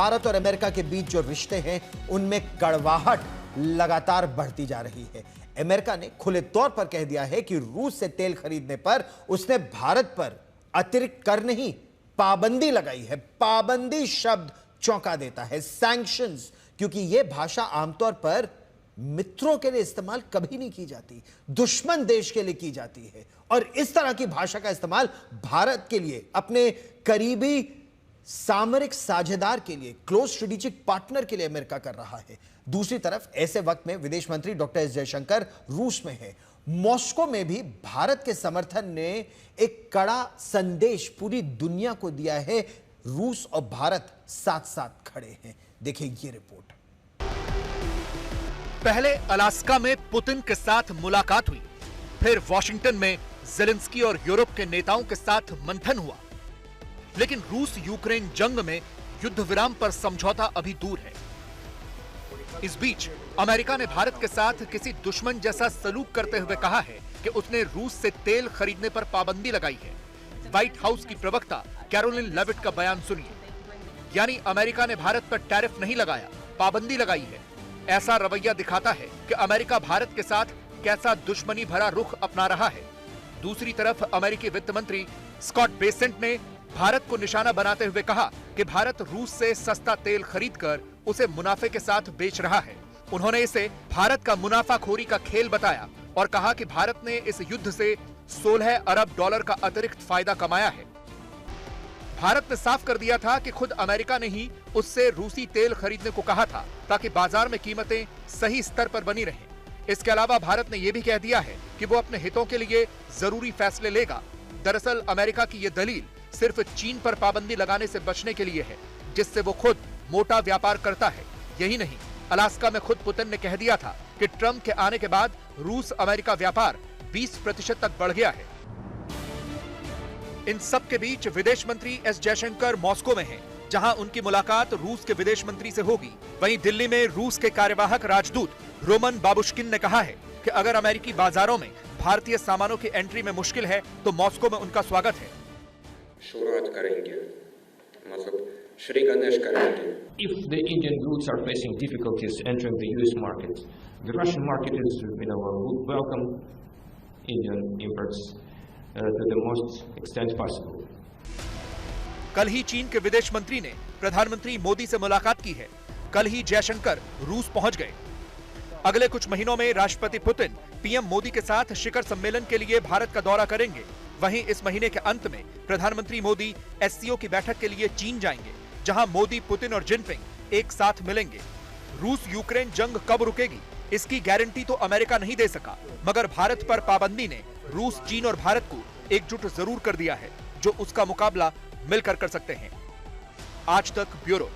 भारत और अमेरिका के बीच जो रिश्ते हैं उनमें कड़वाहट लगातार बढ़ती जा रही है। अमेरिका ने खुले तौर पर कह दिया है कि रूस से तेल खरीदने पर उसने भारत पर अतिरिक्त कर नहीं, पाबंदी लगाई है। पाबंदी शब्द चौंका देता है। सैंक्शंस, क्योंकि यह भाषा आमतौर पर मित्रों के लिए इस्तेमाल कभी नहीं की जाती, दुश्मन देश के लिए की जाती है। और इस तरह की भाषा का इस्तेमाल भारत के लिए, अपने करीबी सामरिक साझेदार के लिए, क्लोज स्ट्रेटेजिक पार्टनर के लिए अमेरिका कर रहा है। दूसरी तरफ ऐसे वक्त में विदेश मंत्री डॉक्टर एस जयशंकर रूस में है। मॉस्को में भी भारत के समर्थन ने एक कड़ा संदेश पूरी दुनिया को दिया है। रूस और भारत साथ साथ खड़े हैं। देखिए ये रिपोर्ट। पहले अलास्का में पुतिन के साथ मुलाकात हुई, फिर वॉशिंगटन में ज़ेलेंस्की और यूरोप के नेताओं के साथ मंथन हुआ। लेकिन रूस यूक्रेन जंग में युद्ध विराम पर समझौता अभी दूर है। इस बीच अमेरिका ने भारत के साथ किसी दुश्मन जैसा सलूक करते हुए कहा है कि उसने रूस से तेल खरीदने पर पाबंदी लगाई है। व्हाइट हाउस की प्रवक्ता कैरोलिन लेविट का बयान सुनिए। यानी अमेरिका ने भारत पर टैरिफ नहीं लगाया, पाबंदी लगाई है। ऐसा रवैया दिखाता है कि अमेरिका भारत के साथ कैसा दुश्मनी भरा रुख अपना रहा है। दूसरी तरफ अमेरिकी वित्त मंत्री स्कॉट बेसेंट ने भारत को निशाना बनाते हुए कहा कि भारत रूस से सस्ता तेल खरीदकर उसे मुनाफे के साथ बेच रहा है। उन्होंने इसे भारत का मुनाफाखोरी का खेल बताया और कहा कि भारत ने इस युद्ध से 16 अरब डॉलर का अतिरिक्त फायदा कमाया है। भारत ने साफ कर दिया था कि खुद अमेरिका ने ही उससे रूसी तेल खरीदने को कहा था ताकि बाजार में कीमतें सही स्तर पर बनी रहें। इसके अलावा भारत ने यह भी कह दिया है कि वो अपने हितों के लिए जरूरी फैसले लेगा। दरअसल अमेरिका की यह दलील सिर्फ चीन पर पाबंदी लगाने से बचने के लिए है, जिससे वो खुद मोटा व्यापार करता है। यही नहीं, अलास्का में खुद पुतिन ने कह दिया था कि ट्रंप के आने के बाद रूस अमेरिका व्यापार 20% तक बढ़ गया है। इन सब के बीच विदेश मंत्री एस जयशंकर मॉस्को में हैं, जहां उनकी मुलाकात रूस के विदेश मंत्री से होगी। वहीं दिल्ली में रूस के कार्यवाहक राजदूत रोमन बाबुश्किन ने कहा है कि अगर अमेरिकी बाजारों में भारतीय सामानों की एंट्री में मुश्किल है तो मॉस्को में उनका स्वागत है। शुरुआत करेंगे, मतलब श्री गणेश करेंगे। If the Indian goods are facing difficulties entering the US market, the Russian market is, would welcome Indian imports to the most extent possible. कल ही चीन के विदेश मंत्री ने प्रधानमंत्री मोदी से मुलाकात की है। कल ही जयशंकर रूस पहुंच गए। अगले कुछ महीनों में राष्ट्रपति पुतिन पीएम मोदी के साथ शिखर सम्मेलन के लिए भारत का दौरा करेंगे। वहीं इस महीने के अंत में प्रधानमंत्री मोदी एससीओ की बैठक के लिए चीन जाएंगे, जहां मोदी, पुतिन और जिनपिंग एक साथ मिलेंगे। रूस यूक्रेन जंग कब रुकेगी, इसकी गारंटी तो अमेरिका नहीं दे सका, मगर भारत पर पाबंदी ने रूस, चीन और भारत को एकजुट जरूर कर दिया है, जो उसका मुकाबला मिलकर कर सकते हैं। आज तक ब्यूरो।